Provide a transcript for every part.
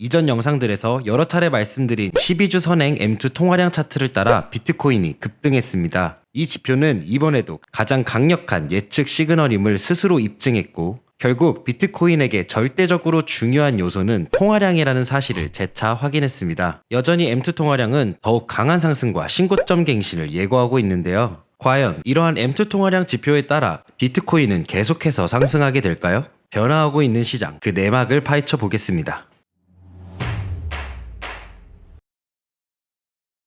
이전 영상들에서 여러 차례 말씀드린 12주 선행 M2 통화량 차트를 따라 비트코인이 급등했습니다. 이 지표는 이번에도 가장 강력한 예측 시그널임을 스스로 입증했고, 결국 비트코인에게 절대적으로 중요한 요소는 통화량이라는 사실을 재차 확인했습니다. 여전히 M2 통화량은 더욱 강한 상승과 신고점 갱신을 예고하고 있는데요. 과연 이러한 M2 통화량 지표에 따라 비트코인은 계속해서 상승하게 될까요? 변화하고 있는 시장, 그 내막을 파헤쳐 보겠습니다.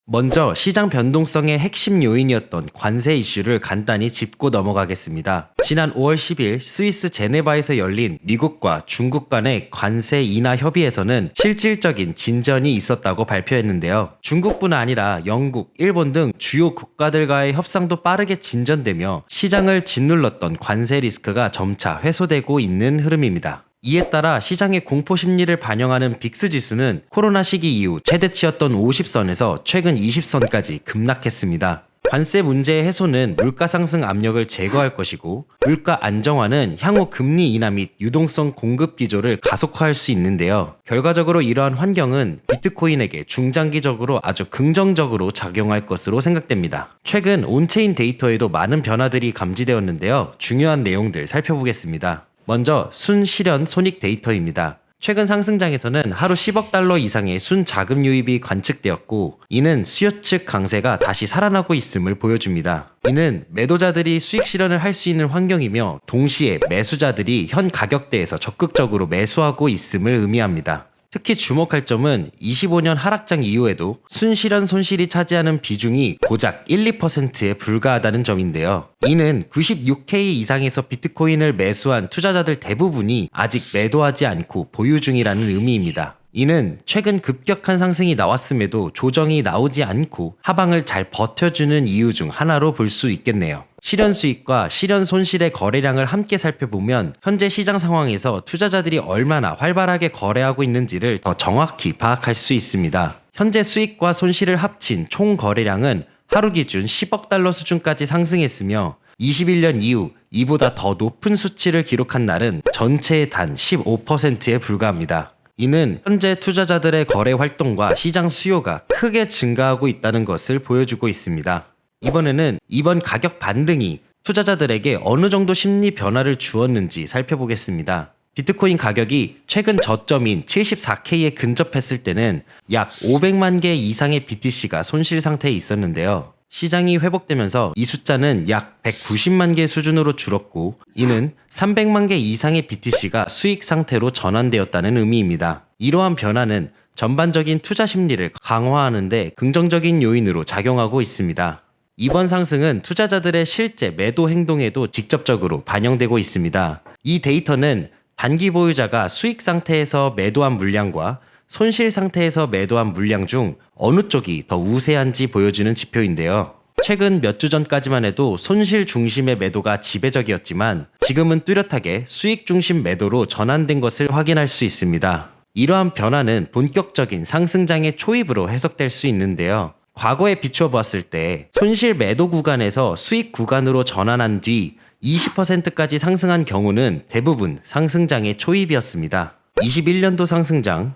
먼저 시장 변동성의 핵심 요인이었던 관세 이슈를 간단히 짚고 넘어가겠습니다. 지난 5월 10일 스위스 제네바에서 열린 미국과 중국 간의 관세 인하 협의에서는 실질적인 진전이 있었다고 발표했는데요. 중국뿐 아니라 영국, 일본 등 주요 국가들과의 협상도 빠르게 진전되며 시장을 짓눌렀던 관세 리스크가 점차 해소되고 있는 흐름입니다. 이에 따라 시장의 공포 심리를 반영하는 빅스 지수는 코로나 시기 이후 최대치였던 50선에서 최근 20선까지 급락했습니다. 관세 문제의 해소는 물가 상승 압력을 제거할 것이고, 물가 안정화는 향후 금리 인하 및 유동성 공급 기조를 가속화할 수 있는데요. 결과적으로 이러한 환경은 비트코인에게 중장기적으로 아주 긍정적으로 작용할 것으로 생각됩니다. 최근 온체인 데이터에도 많은 변화들이 감지되었는데요. 중요한 내용들 살펴보겠습니다. 먼저 순실현 손익 데이터입니다. 최근 상승장에서는 하루 10억 달러 이상의 순자금 유입이 관측되었고, 이는 수요 측 강세가 다시 살아나고 있음을 보여줍니다. 이는 매도자들이 수익 실현을 할 수 있는 환경이며, 동시에 매수자들이 현 가격대에서 적극적으로 매수하고 있음을 의미합니다. 특히 주목할 점은 25년 하락장 이후에도 순실현 손실이 차지하는 비중이 고작 1~2%에 불과하다는 점인데요. 이는 96K 이상에서 비트코인을 매수한 투자자들 대부분이 아직 매도하지 않고 보유 중이라는 의미입니다. 이는 최근 급격한 상승이 나왔음에도 조정이 나오지 않고 하방을 잘 버텨주는 이유 중 하나로 볼 수 있겠네요. 실현 수익과 실현 손실의 거래량을 함께 살펴보면 현재 시장 상황에서 투자자들이 얼마나 활발하게 거래하고 있는지를 더 정확히 파악할 수 있습니다. 현재 수익과 손실을 합친 총 거래량은 하루 기준 10억 달러 수준까지 상승했으며, 21년 이후 이보다 더 높은 수치를 기록한 날은 전체의 단 15%에 불과합니다. 이는 현재 투자자들의 거래 활동과 시장 수요가 크게 증가하고 있다는 것을 보여주고 있습니다. 이번에는 이번 가격 반등이 투자자들에게 어느 정도 심리 변화를 주었는지 살펴보겠습니다. 비트코인 가격이 최근 저점인 74K에 근접했을 때는 약 500만 개 이상의 BTC가 손실 상태에 있었는데요. 시장이 회복되면서 이 숫자는 약 190만 개 수준으로 줄었고, 이는 300만 개 이상의 BTC가 수익 상태로 전환되었다는 의미입니다. 이러한 변화는 전반적인 투자 심리를 강화하는 데 긍정적인 요인으로 작용하고 있습니다. 이번 상승은 투자자들의 실제 매도 행동에도 직접적으로 반영되고 있습니다. 이 데이터는 단기 보유자가 수익 상태에서 매도한 물량과 손실 상태에서 매도한 물량 중 어느 쪽이 더 우세한지 보여주는 지표인데요. 최근 몇 주 전까지만 해도 손실 중심의 매도가 지배적이었지만, 지금은 뚜렷하게 수익 중심 매도로 전환된 것을 확인할 수 있습니다. 이러한 변화는 본격적인 상승장의 초입으로 해석될 수 있는데요. 과거에 비추어 보았을 때 손실 매도 구간에서 수익 구간으로 전환한 뒤 20%까지 상승한 경우는 대부분 상승장의 초입이었습니다. 21년도 상승장,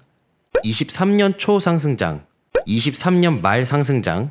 23년 초 상승장, 23년 말 상승장,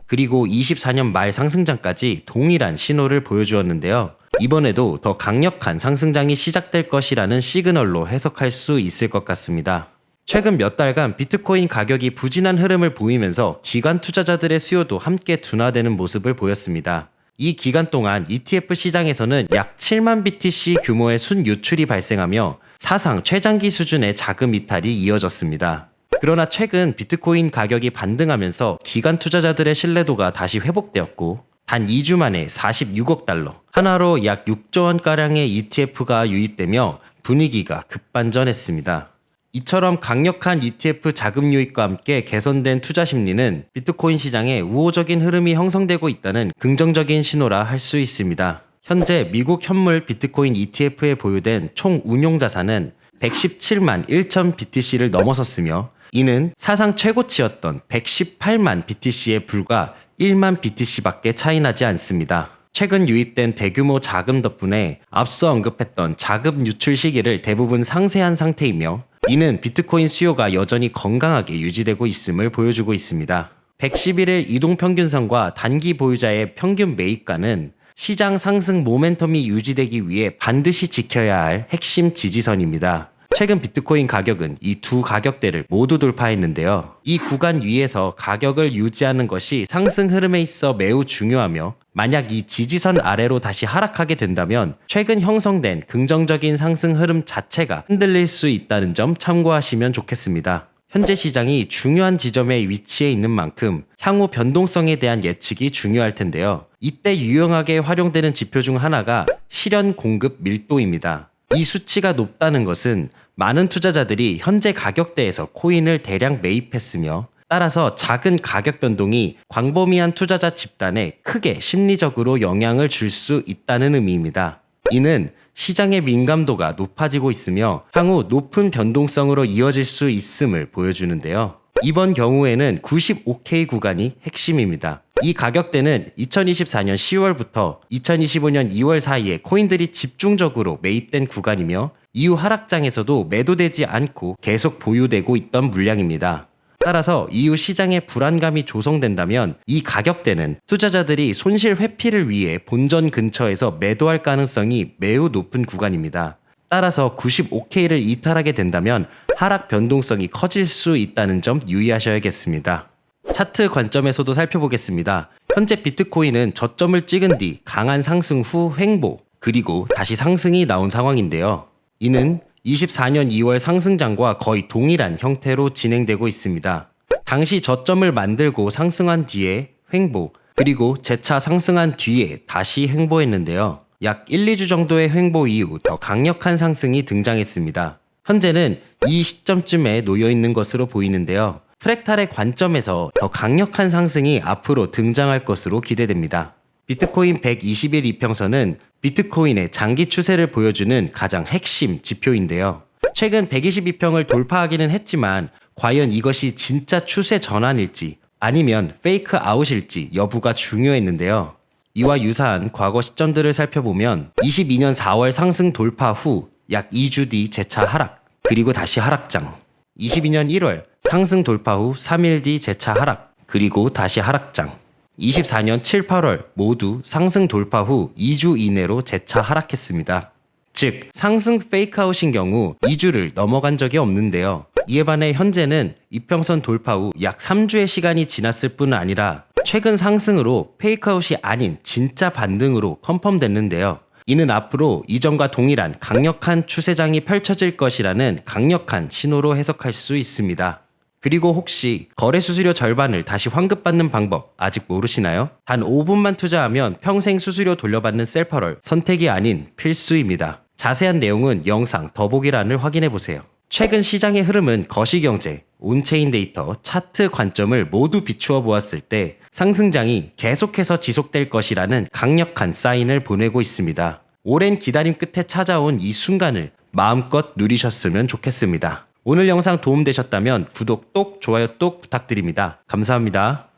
그리고 24년 말 상승장까지 동일한 신호를 보여주었는데요. 이번에도 더 강력한 상승장이 시작될 것이라는 시그널로 해석할 수 있을 것 같습니다. 최근 몇 달간 비트코인 가격이 부진한 흐름을 보이면서 기관 투자자들의 수요도 함께 둔화되는 모습을 보였습니다. 이 기간 동안 ETF 시장에서는 약 7만 BTC 규모의 순유출이 발생하며 사상 최장기 수준의 자금 이탈이 이어졌습니다. 그러나 최근 비트코인 가격이 반등하면서 기관 투자자들의 신뢰도가 다시 회복되었고, 단 2주 만에 46억 달러, 하나로 약 6조 원가량의 ETF가 유입되며 분위기가 급반전했습니다. 이처럼 강력한 ETF 자금 유입과 함께 개선된 투자 심리는 비트코인 시장에 우호적인 흐름이 형성되고 있다는 긍정적인 신호라 할 수 있습니다. 현재 미국 현물 비트코인 ETF에 보유된 총 운용 자산은 117만 1천 BTC를 넘어섰으며, 이는 사상 최고치였던 118만 BTC에 불과 1만 BTC밖에 차이나지 않습니다. 최근 유입된 대규모 자금 덕분에 앞서 언급했던 자금 유출 시기를 대부분 상쇄한 상태이며 이는 비트코인 수요가 여전히 건강하게 유지되고 있음을 보여주고 있습니다. 111일 이동평균선과 단기 보유자의 평균 매입가는 시장 상승 모멘텀이 유지되기 위해 반드시 지켜야 할 핵심 지지선입니다. 최근 비트코인 가격은 이 두 가격대를 모두 돌파했는데요. 이 구간 위에서 가격을 유지하는 것이 상승 흐름에 있어 매우 중요하며 만약 이 지지선 아래로 다시 하락하게 된다면 최근 형성된 긍정적인 상승 흐름 자체가 흔들릴 수 있다는 점 참고하시면 좋겠습니다. 현재 시장이 중요한 지점에 위치해 있는 만큼 향후 변동성에 대한 예측이 중요할 텐데요. 이때 유용하게 활용되는 지표 중 하나가 실현 공급 밀도입니다. 이 수치가 높다는 것은 많은 투자자들이 현재 가격대에서 코인을 대량 매입했으며 따라서 작은 가격 변동이 광범위한 투자자 집단에 크게 심리적으로 영향을 줄 수 있다는 의미입니다. 이는 시장의 민감도가 높아지고 있으며 향후 높은 변동성으로 이어질 수 있음을 보여주는데요. 이번 경우에는 95K 구간이 핵심입니다. 이 가격대는 2024년 10월부터 2025년 2월 사이에 코인들이 집중적으로 매입된 구간이며 이후 하락장에서도 매도되지 않고 계속 보유되고 있던 물량입니다. 따라서 이후 시장에 불안감이 조성된다면 이 가격대는 투자자들이 손실 회피를 위해 본전 근처에서 매도할 가능성이 매우 높은 구간입니다. 따라서 95K를 이탈하게 된다면 하락 변동성이 커질 수 있다는 점 유의하셔야겠습니다. 차트 관점에서도 살펴보겠습니다. 현재 비트코인은 저점을 찍은 뒤 강한 상승 후 횡보, 그리고 다시 상승이 나온 상황인데요. 이는 24년 2월 상승장과 거의 동일한 형태로 진행되고 있습니다. 당시 저점을 만들고 상승한 뒤에 횡보, 그리고 재차 상승한 뒤에 다시 횡보했는데요. 약 1, 2주 정도의 횡보 이후 더 강력한 상승이 등장했습니다. 현재는 이 시점쯤에 놓여 있는 것으로 보이는데요. 프랙탈의 관점에서 더 강력한 상승이 앞으로 등장할 것으로 기대됩니다. 비트코인 120일 이평선은 비트코인의 장기 추세를 보여주는 가장 핵심 지표인데요. 최근 122평을 돌파하기는 했지만 과연 이것이 진짜 추세 전환일지 아니면 페이크 아웃일지 여부가 중요했는데요. 이와 유사한 과거 시점들을 살펴보면 22년 4월 상승 돌파 후 약 2주 뒤 재차 하락, 그리고 다시 하락장, 22년 1월 상승 돌파 후 3일 뒤 재차 하락, 그리고 다시 하락장, 24년 7, 8월 모두 상승 돌파 후 2주 이내로 재차 하락했습니다. 즉, 상승 페이크아웃인 경우 2주를 넘어간 적이 없는데요. 이에 반해 현재는 이평선 돌파 후 약 3주의 시간이 지났을 뿐 아니라 최근 상승으로 페이크아웃이 아닌 진짜 반등으로 컨펌됐는데요. 이는 앞으로 이전과 동일한 강력한 추세장이 펼쳐질 것이라는 강력한 신호로 해석할 수 있습니다. 그리고 혹시 거래 수수료 절반을 다시 환급받는 방법 아직 모르시나요? 단 5분만 투자하면 평생 수수료 돌려받는 셀퍼럴 선택이 아닌 필수입니다. 자세한 내용은 영상 더보기란을 확인해보세요. 최근 시장의 흐름은 거시경제, 온체인 데이터, 차트 관점을 모두 비추어 보았을 때 상승장이 계속해서 지속될 것이라는 강력한 사인을 보내고 있습니다. 오랜 기다림 끝에 찾아온 이 순간을 마음껏 누리셨으면 좋겠습니다. 오늘 영상 도움되셨다면 구독 똑, 좋아요 똑 부탁드립니다. 감사합니다.